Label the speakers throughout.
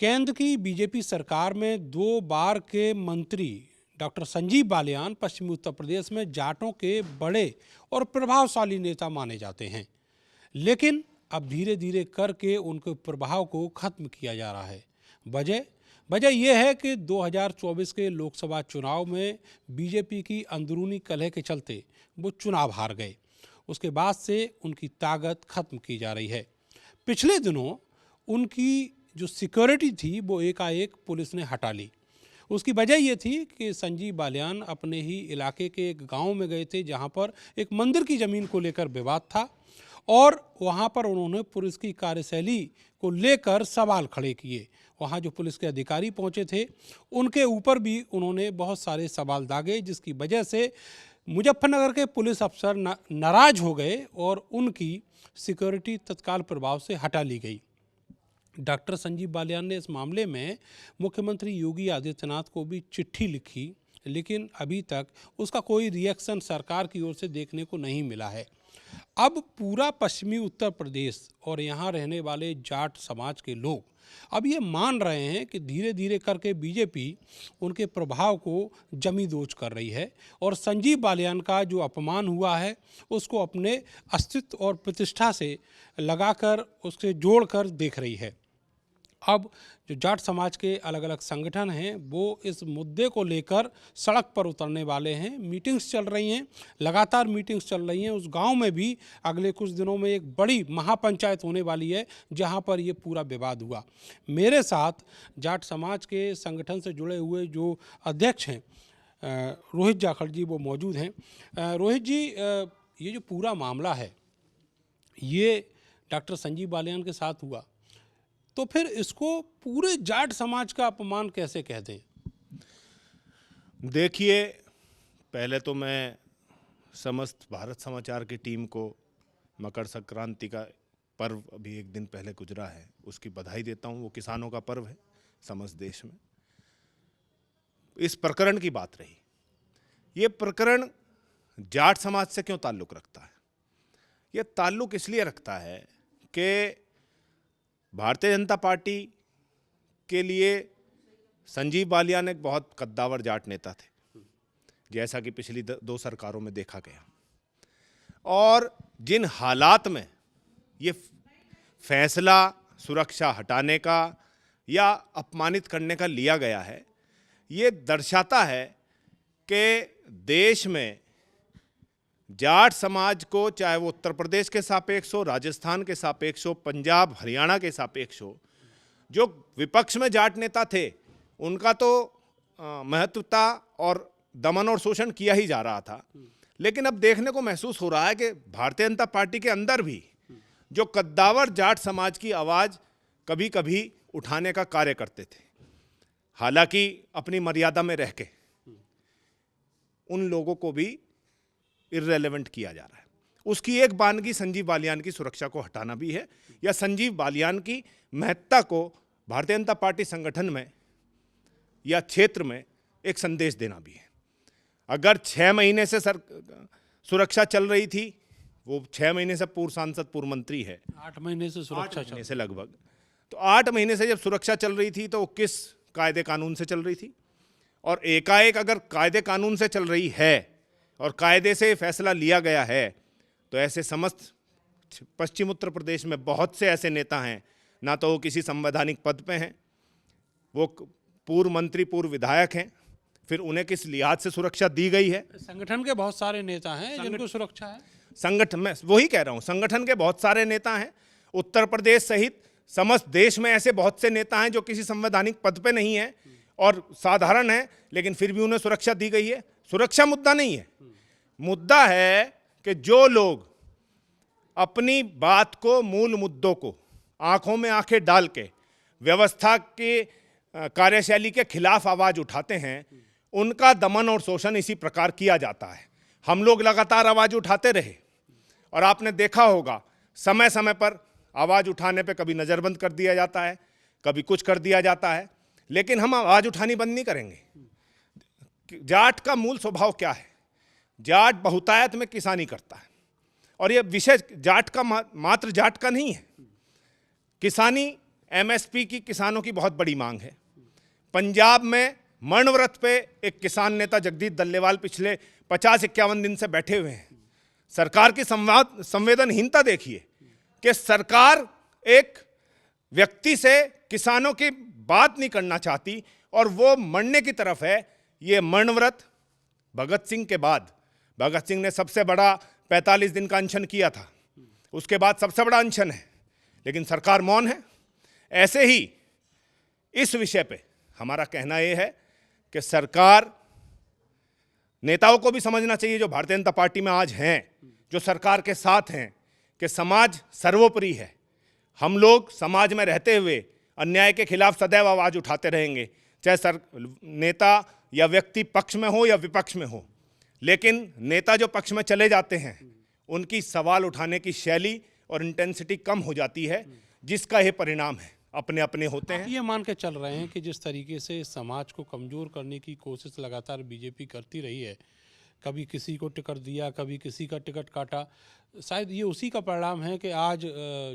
Speaker 1: केंद्र की बीजेपी सरकार में 2 बार के मंत्री डॉक्टर संजीव बालियान पश्चिमी उत्तर प्रदेश में जाटों के बड़े और प्रभावशाली नेता माने जाते हैं। लेकिन अब धीरे धीरे करके उनके प्रभाव को खत्म किया जा रहा है। वजह वजह यह है कि 2024 के लोकसभा चुनाव में बीजेपी की अंदरूनी कलह के चलते वो चुनाव हार गए। उसके बाद से उनकी ताकत खत्म की जा रही है। पिछले दिनों उनकी जो सिक्योरिटी थी वो एकाएक पुलिस ने हटा ली। उसकी वजह ये थी कि संजीव बालियान अपने ही इलाके के एक गांव में गए थे, जहां पर एक मंदिर की ज़मीन को लेकर विवाद था और वहां पर उन्होंने पुलिस की कार्यशैली को लेकर सवाल खड़े किए। वहां जो पुलिस के अधिकारी पहुंचे थे उनके ऊपर भी उन्होंने बहुत सारे सवाल दागे, जिसकी वजह से मुजफ्फरनगर के पुलिस अफसर नाराज हो गए और उनकी सिक्योरिटी तत्काल प्रभाव से हटा ली गई। डॉक्टर संजीव बालियान ने इस मामले में मुख्यमंत्री योगी आदित्यनाथ को भी चिट्ठी लिखी, लेकिन अभी तक उसका कोई रिएक्शन सरकार की ओर से देखने को नहीं मिला है। अब पूरा पश्चिमी उत्तर प्रदेश और यहाँ रहने वाले जाट समाज के लोग अब ये मान रहे हैं कि धीरे धीरे करके बीजेपी उनके प्रभाव को जमींदोज कर रही है और संजीव बालियान का जो अपमान हुआ है उसको अपने अस्तित्व और प्रतिष्ठा से लगाकर उससे जोड़कर देख रही है। अब जो जाट समाज के अलग अलग संगठन हैं वो इस मुद्दे को लेकर सड़क पर उतरने वाले हैं। मीटिंग्स चल रही हैं, लगातार मीटिंग्स चल रही हैं। उस गांव में भी अगले कुछ दिनों में एक बड़ी महापंचायत होने वाली है जहां पर ये पूरा विवाद हुआ। मेरे साथ जाट समाज के संगठन से जुड़े हुए जो अध्यक्ष हैं रोहित जाखड़ जी, वो मौजूद हैं। रोहित जी, ये जो पूरा मामला है ये डॉक्टर संजीव बालियान के साथ हुआ, तो फिर इसको पूरे जाट समाज का अपमान कैसे कहते हैं?
Speaker 2: देखिए, पहले तो मैं समस्त भारत समाचार की टीम को मकर संक्रांति का पर्व अभी एक दिन पहले गुजरा है उसकी बधाई देता हूँ। वो किसानों का पर्व है समस्त देश में। इस प्रकरण की बात रही, ये प्रकरण जाट समाज से क्यों ताल्लुक़ रखता है? ये ताल्लुक़ इसलिए रखता है कि भारतीय जनता पार्टी के लिए संजीव बालियान एक बहुत कद्दावर जाट नेता थे, जैसा कि पिछली 2 सरकारों में देखा गया। और जिन हालात में ये फैसला सुरक्षा हटाने का या अपमानित करने का लिया गया है, ये दर्शाता है कि देश में जाट समाज को, चाहे वो उत्तर प्रदेश के सापेक्ष हो, राजस्थान के सापेक्ष हो, पंजाब हरियाणा के सापेक्ष हो, जो विपक्ष में जाट नेता थे उनका तो महत्वता और दमन और शोषण किया ही जा रहा था। लेकिन अब देखने को महसूस हो रहा है कि भारतीय जनता पार्टी के अंदर भी जो कद्दावर जाट समाज की आवाज़ कभी कभी उठाने का कार्य करते थे, हालांकि अपनी मर्यादा में रह के, उन लोगों को भी इर्रेलेवेंट किया जा रहा है। उसकी एक बानगी संजीव बालियान की सुरक्षा को हटाना भी है, या संजीव बालियान की महत्ता को भारतीय जनता पार्टी संगठन में या क्षेत्र में एक संदेश देना भी है। अगर 6 महीने से सुरक्षा चल रही थी, वो 6 महीने से पूर्व सांसद, पूर्व मंत्री है,
Speaker 1: 8 महीने से सुरक्षा
Speaker 2: 8 महीने से लगभग, तो 8 महीने से जब सुरक्षा चल रही थी तो किस कायदे कानून से चल रही थी? और एकाएक अगर कायदे कानून से चल रही है और कायदे से फैसला लिया गया है, तो ऐसे समस्त पश्चिम उत्तर प्रदेश में बहुत से ऐसे नेता हैं, ना तो वो किसी संवैधानिक पद पे हैं, वो पूर्व मंत्री, पूर्व विधायक हैं, फिर उन्हें किस लिहाज से सुरक्षा दी गई है?
Speaker 1: संगठन के बहुत सारे नेता हैं जिनको सुरक्षा है।
Speaker 2: संगठन, मैं वही कह रहा हूँ, संगठन के बहुत सारे नेता हैं। उत्तर प्रदेश सहित समस्त देश में ऐसे बहुत से नेता हैं जो किसी संवैधानिक पद पे नहीं है और साधारण है, लेकिन फिर भी उन्हें सुरक्षा दी गई है। सुरक्षा मुद्दा नहीं है, मुद्दा है कि जो लोग अपनी बात को, मूल मुद्दों को आंखों में आंखें डाल के व्यवस्था की कार्यशैली के खिलाफ आवाज उठाते हैं, उनका दमन और शोषण इसी प्रकार किया जाता है। हम लोग लगातार आवाज उठाते रहे और आपने देखा होगा समय समय पर आवाज उठाने पे कभी नज़रबंद कर दिया जाता है, कभी कुछ कर दिया जाता है, लेकिन हम आवाज उठानी बंद नहीं करेंगे। जाट का मूल स्वभाव क्या है? जाट बहुतायत में किसानी करता है, और यह विषय जाट का मात्र जाट का नहीं है। किसानी एमएसपी की किसानों की बहुत बड़ी मांग है। पंजाब में मरणव्रत पे एक किसान नेता जगदीप दल्लेवाल पिछले 50-51 दिन से बैठे हुए हैं। सरकार की संवेदनहीनता देखिए कि सरकार एक व्यक्ति से किसानों की बात नहीं करना चाहती और वो मरने की तरफ है। ये मरणव्रत भगत सिंह के बाद, भगत सिंह ने सबसे बड़ा 45 दिन का अनशन किया था, उसके बाद सबसे बड़ा अनशन है, लेकिन सरकार मौन है। ऐसे ही इस विषय पे हमारा कहना यह है कि सरकार, नेताओं को भी समझना चाहिए जो भारतीय जनता पार्टी में आज हैं, जो सरकार के साथ हैं, कि समाज सर्वोपरि है। हम लोग समाज में रहते हुए अन्याय के खिलाफ सदैव आवाज उठाते रहेंगे, चाहे नेता या व्यक्ति पक्ष में हो या विपक्ष में हो। लेकिन नेता जो पक्ष में चले जाते हैं उनकी सवाल उठाने की शैली और इंटेंसिटी कम हो जाती है, जिसका ये परिणाम है, अपने अपने होते हैं।
Speaker 1: ये मान के चल रहे हैं कि जिस तरीके से समाज को कमज़ोर करने की कोशिश लगातार बीजेपी करती रही है, कभी किसी को टिकट दिया, कभी किसी का टिकट काटा, शायद ये उसी का परिणाम है कि आज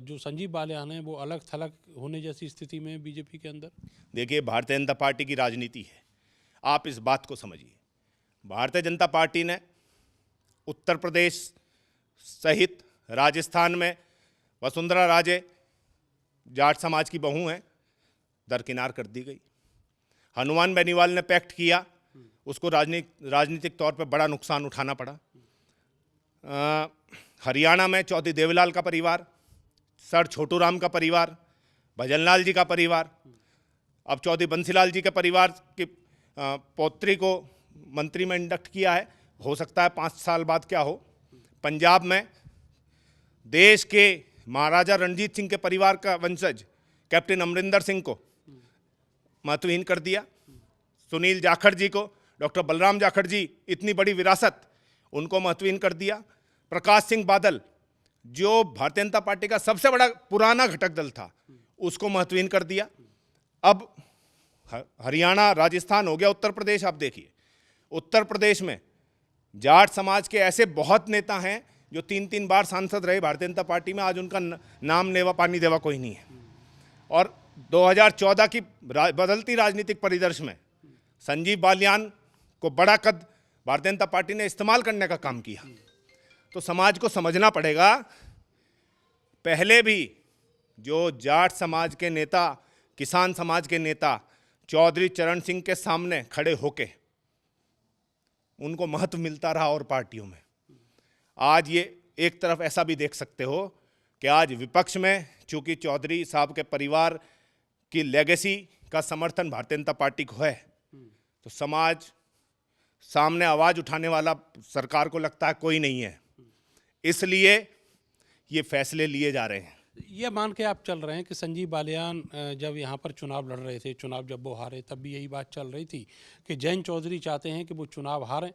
Speaker 1: जो संजीव बालियान हैं वो अलग थलग होने जैसी स्थिति में बीजेपी के अंदर।
Speaker 2: देखिए, भारतीय जनता पार्टी की राजनीति है, आप इस बात को समझिए। भारतीय जनता पार्टी ने उत्तर प्रदेश सहित राजस्थान में वसुंधरा राजे जाट समाज की बहू हैं, दरकिनार कर दी गई। हनुमान बेनीवाल ने पैक्ट किया, उसको राजनीतिक तौर पर बड़ा नुकसान उठाना पड़ा। हरियाणा में चौधरी देवीलाल का परिवार, सर छोटू राम का परिवार, भजनलाल जी का परिवार, अब चौधरी बंसीलाल जी के परिवार की पौत्री को मंत्री में इंडक्ट किया है। हो सकता है 5 साल बाद क्या हो। पंजाब में देश के महाराजा रणजीत सिंह के परिवार का वंशज कैप्टन अमरिंदर सिंह को महत्वहीन कर दिया। सुनील जाखड़ जी को, डॉक्टर बलराम जाखड़ जी, इतनी बड़ी विरासत, उनको महत्वहीन कर दिया। प्रकाश सिंह बादल, जो भारतीय जनता पार्टी का सबसे बड़ा पुराना घटक दल था, उसको महत्वहीन कर दिया। अब हरियाणा, राजस्थान हो गया, उत्तर प्रदेश। आप देखिए, उत्तर प्रदेश में जाट समाज के ऐसे बहुत नेता हैं जो 3-3 बार सांसद रहे भारतीय जनता पार्टी में, आज उनका नाम नेवा पानी देवा कोई नहीं है। और 2014 की बदलती राजनीतिक परिदृश्य में संजीव बालियान को बड़ा कद भारतीय जनता पार्टी ने इस्तेमाल करने का काम किया। तो समाज को समझना पड़ेगा, पहले भी जो जाट समाज के नेता, किसान समाज के नेता चौधरी चरण सिंह के सामने खड़े होके उनको महत्व मिलता रहा और पार्टियों में। आज ये एक तरफ ऐसा भी देख सकते हो कि आज विपक्ष में चूंकि चौधरी साहब के परिवार की लेगेसी का समर्थन भारतीय जनता पार्टी को है, तो समाज सामने आवाज उठाने वाला सरकार को लगता है कोई नहीं है, इसलिए ये फैसले लिए जा रहे हैं।
Speaker 1: ये मान के आप चल रहे हैं कि संजीव बालियान जब यहाँ पर चुनाव लड़ रहे थे, चुनाव जब वो हारे, तब भी यही बात चल रही थी कि जयंत चौधरी चाहते हैं कि वो चुनाव हारें,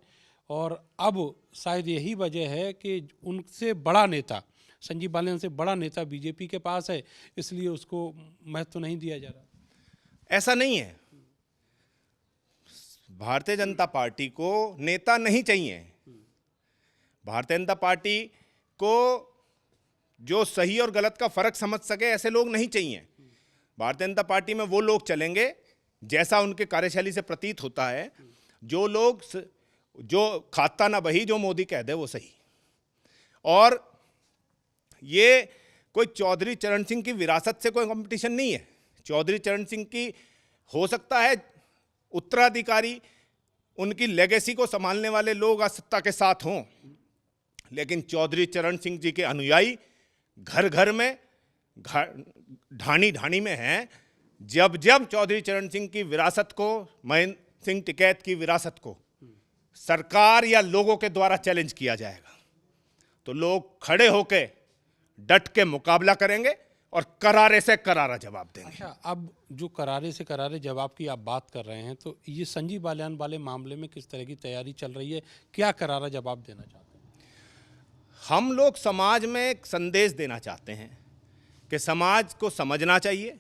Speaker 1: और अब शायद यही वजह है कि उनसे बड़ा नेता, संजीव बालियान से बड़ा नेता बीजेपी के पास है, इसलिए उसको महत्व नहीं दिया जा रहा।
Speaker 2: ऐसा नहीं है। भारतीय जनता पार्टी को नेता नहीं चाहिए। भारतीय जनता पार्टी को जो सही और गलत का फर्क समझ सके ऐसे लोग नहीं चाहिए। भारतीय जनता पार्टी में वो लोग चलेंगे जैसा उनके कार्यशैली से प्रतीत होता है, जो लोग जो खाता ना बही, जो मोदी कह दे वो सही। और ये कोई चौधरी चरण सिंह की विरासत से कोई कंपटीशन नहीं है। चौधरी चरण सिंह की हो सकता है उत्तराधिकारी, उनकी लेगेसी को संभालने वाले लोग आज सत्ता के साथ हों, लेकिन चौधरी चरण सिंह जी के अनुयायी घर घर में, ढाणी ढाणी में हैं। जब जब चौधरी चरण सिंह की विरासत को, महेंद्र सिंह टिकैत की विरासत को सरकार या लोगों के द्वारा चैलेंज किया जाएगा, तो लोग खड़े होके डट के मुकाबला करेंगे और करारे से करारा जवाब देंगे।
Speaker 1: अच्छा, अब जो करारे से करारे जवाब की आप बात कर रहे हैं, तो ये संजीव बालियान वाले मामले में किस तरह की तैयारी चल रही है? क्या करारा जवाब देना चाहते हैं?
Speaker 2: हम लोग समाज में एक संदेश देना चाहते हैं कि समाज को समझना चाहिए,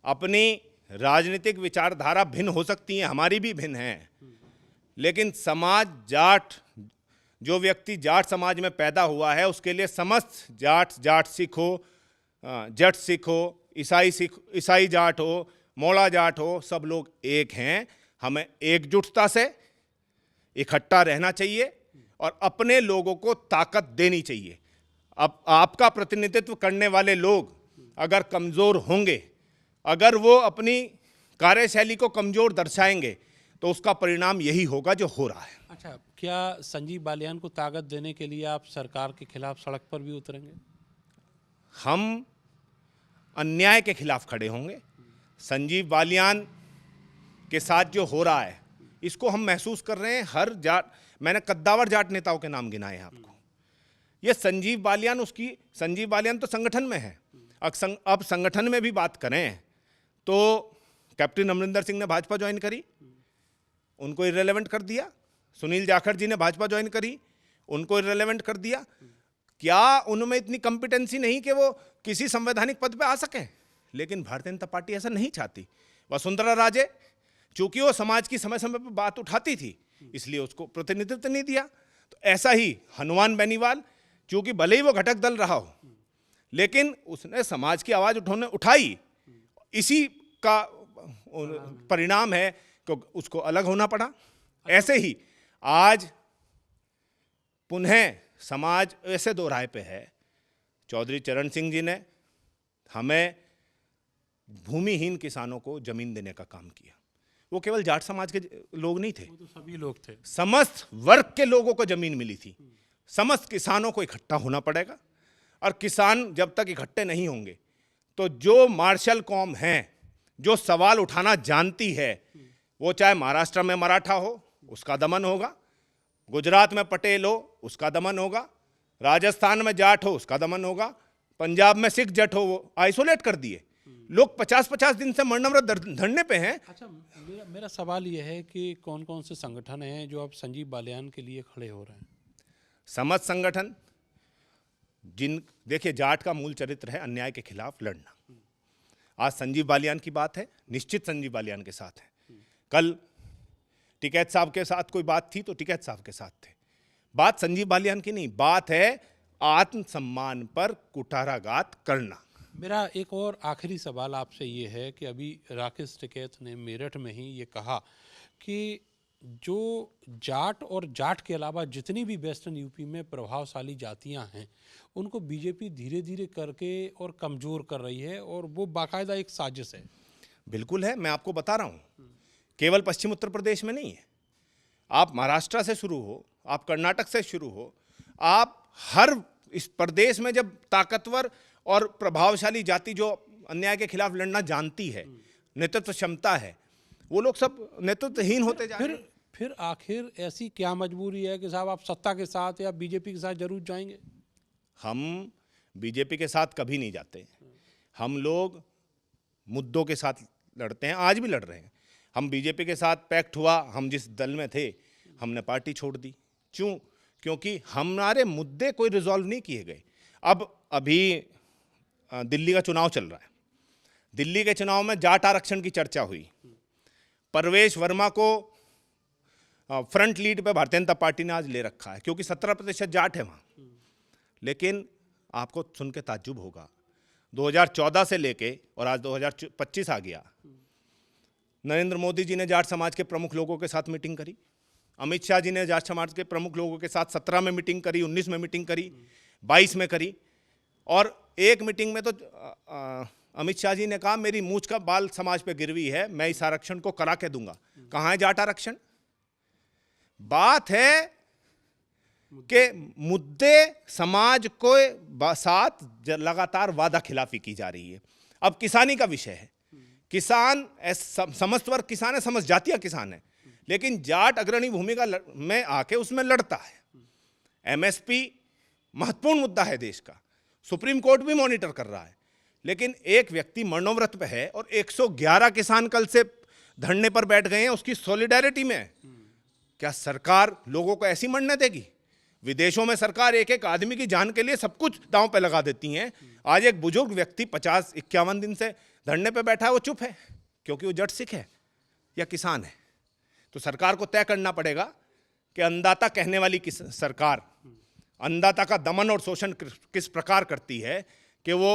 Speaker 2: अपनी राजनीतिक विचारधारा भिन्न हो सकती है, हमारी भी भिन्न है, लेकिन समाज, जाट, जो व्यक्ति जाट समाज में पैदा हुआ है, उसके लिए समस्त जाट सिख हो, जट सिख हो, ईसाई सिख, ईसाई जाट हो, मोड़ा जाट हो, सब लोग एक हैं। हमें एकजुटता से इकट्ठा रहना चाहिए और अपने लोगों को ताकत देनी चाहिए। अब आपका प्रतिनिधित्व करने वाले लोग अगर कमज़ोर होंगे, अगर वो अपनी कार्यशैली को कमज़ोर दर्शाएंगे, तो उसका परिणाम यही होगा जो हो रहा है।
Speaker 1: अच्छा, क्या संजीव बालियान को ताकत देने के लिए आप सरकार के खिलाफ सड़क पर भी उतरेंगे?
Speaker 2: हम अन्याय के खिलाफ खड़े होंगे। संजीव बालियान के साथ जो हो रहा है, इसको हम महसूस कर रहे हैं। हर जाट, मैंने कद्दावर जाट नेताओं के नाम गिनाए हैं आपको। ये संजीव बालियान तो संगठन में है। अब संगठन में भी बात करें तो कैप्टन अमरिंदर सिंह ने भाजपा ज्वाइन करी, उनको इररिलेवेंट कर दिया। सुनील जाखड़ जी ने भाजपा ज्वाइन करी, उनको इररिलेवेंट कर दिया। क्या उनमें इतनी कॉम्पिटेंसी नहीं कि वो किसी संवैधानिक पद पे आ सकें? लेकिन भारतीय जनता पार्टी ऐसा नहीं चाहती। वसुंधरा राजे, चूंकि वो समाज की समय समय पर बात उठाती थी, इसलिए उसको प्रतिनिधित्व नहीं दिया। तो ऐसा ही हनुमान बेनीवाल, चूंकि भले ही वो घटक दल रहा हो, लेकिन उसने समाज की आवाज उठाई। इसी का परिणाम है कि उसको अलग होना पड़ा। ऐसे ही आज पुनः समाज ऐसे दो राह पे है। चौधरी चरण सिंह जी ने हमें भूमिहीन किसानों को जमीन देने का काम किया। वो केवल जाट समाज के लोग नहीं थे,
Speaker 1: वो तो सभी लोग थे।
Speaker 2: समस्त वर्ग के लोगों को जमीन मिली थी। समस्त किसानों को इकट्ठा होना पड़ेगा, और किसान जब तक इकट्ठे नहीं होंगे तो जो मार्शल कौम है, जो सवाल उठाना जानती है, वो चाहे महाराष्ट्र में मराठा हो, उसका दमन होगा, गुजरात में पटेल हो, उसका दमन होगा, राजस्थान में जाट हो, उसका दमन होगा, पंजाब में सिख जट हो, वो आइसोलेट कर दिए। लोग 50-50 दिन से मरनव्रत धरने पे हैं।
Speaker 1: अच्छा, मेरा सवाल यह है कि कौन कौन से संगठन हैं जो अब संजीव बालियान के लिए खड़े हो रहे हैं?
Speaker 2: समस्त संगठन, देखिए, जाट का मूल चरित्र है अन्याय के खिलाफ लड़ना। आज संजीव बालियान की बात है, निश्चित संजीव बालियान के साथ है। कल टिकैत साहब के साथ कोई बात थी तो टिकैत साहब के साथ थे। बात संजीव बालियान की नहीं, बात है आत्मसम्मान पर कुठाराघात करना।
Speaker 1: मेरा एक और आखिरी सवाल आपसे ये है कि अभी राकेश टिकैत ने मेरठ में ही ये कहा कि जो जाट और जाट के अलावा जितनी भी वेस्टर्न यूपी में प्रभावशाली जातियां हैं, उनको बीजेपी धीरे धीरे करके और कमज़ोर कर रही है, और वो बाकायदा एक साजिश है।
Speaker 2: बिल्कुल है, मैं आपको बता रहा हूँ। केवल पश्चिम उत्तर प्रदेश में नहीं है। आप महाराष्ट्र से शुरू हो, आप कर्नाटक से शुरू हो, आप हर इस प्रदेश में जब ताकतवर और प्रभावशाली जाति जो अन्याय के खिलाफ लड़ना जानती है, नेतृत्व क्षमता है, वो लोग सब नेतृत्वहीन होते जा रहे हैं।
Speaker 1: फिर आखिर ऐसी क्या मजबूरी है कि साहब आप सत्ता के साथ या बीजेपी के साथ जरूर जाएंगे?
Speaker 2: हम बीजेपी के साथ कभी नहीं जाते। हम लोग मुद्दों के साथ लड़ते हैं, आज भी लड़ रहे हैं। हम बीजेपी के साथ पैक्ट हुआ, हम जिस दल में थे, हमने पार्टी छोड़ दी। क्योंकि हमारे मुद्दे कोई रिजॉल्व नहीं किए गए। अब अभी दिल्ली का चुनाव चल रहा है। दिल्ली के चुनाव में जाट आरक्षण की चर्चा हुई। परवेश वर्मा को फ्रंट लीड पे भारतीय जनता पार्टी ने आज ले रखा है, क्योंकि 17% जाट है वहाँ। लेकिन आपको सुन के ताज्जुब होगा, 2014 से लेके और आज 2025 आ गया, नरेंद्र मोदी जी ने जाट समाज के प्रमुख लोगों के साथ मीटिंग करी। अमित शाह जी ने जाट समाज के प्रमुख लोगों के साथ 17 में मीटिंग करी, 19 में मीटिंग करी, 22 में करी। और एक मीटिंग में तो अमित शाह जी ने कहा मेरी मूंछ का बाल समाज पे गिरवी है, मैं इस आरक्षण को करा के दूंगा। कहाँ है जाट आरक्षण? बात है कि मुद्दे समाज को साथ लगातार वादा खिलाफी की जा रही है। अब किसानी का विषय है। किसान समस्त वर्ग किसान है, समस्त जातीय किसान है, लेकिन जाट अग्रणी भूमिका में आके उसमें लड़ता है। एमएसपी महत्वपूर्ण मुद्दा है देश का, सुप्रीम कोर्ट भी मॉनिटर कर रहा है, लेकिन एक व्यक्ति मरणोव्रत पे है और 111 किसान कल से धरने पर बैठ गए हैं उसकी सॉलिडारिटी में। क्या सरकार लोगों को ऐसी मरने देगी? विदेशों में सरकार एक एक आदमी की जान के लिए सब कुछ दांव पे लगा देती हैं। आज एक बुजुर्ग व्यक्ति 50-51 दिन से धरने पे बैठा है, वो चुप है क्योंकि वो जट सिख है या किसान है। तो सरकार को तय करना पड़ेगा कि अन्नदाता कहने वाली सरकार अन्नदाता का दमन और शोषण किस प्रकार करती है कि वो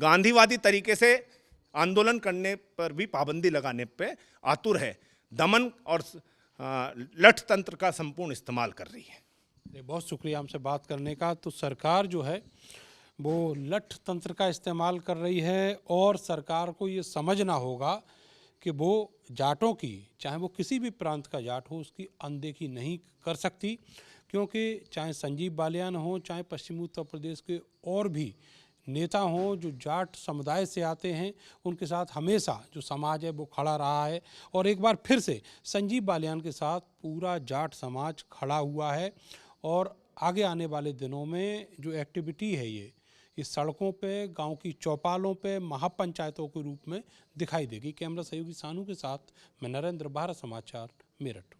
Speaker 2: गांधीवादी तरीके से आंदोलन करने पर भी पाबंदी लगाने पे आतुर है, दमन और लठ तंत्र का संपूर्ण इस्तेमाल कर रही है।
Speaker 1: बहुत शुक्रिया हमसे बात करने का। तो सरकार जो है वो लठ तंत्र का इस्तेमाल कर रही है और सरकार को ये समझना होगा कि वो जाटों की, चाहे वो किसी भी प्रांत का जाट हो, उसकी अनदेखी नहीं कर सकती, क्योंकि चाहे संजीव बालियान हो, चाहे पश्चिमी उत्तर प्रदेश के और भी नेता हों जो जाट समुदाय से आते हैं, उनके साथ हमेशा जो समाज है वो खड़ा रहा है। और एक बार फिर से संजीव बालियान के साथ पूरा जाट समाज खड़ा हुआ है और आगे आने वाले दिनों में जो एक्टिविटी है ये इस सड़कों पे, गांव की चौपालों पे, महापंचायतों के रूप में दिखाई देगी। कैमरा सहयोगी सानू के साथ मैं नरेंद्र, भारत समाचार, मेरठ।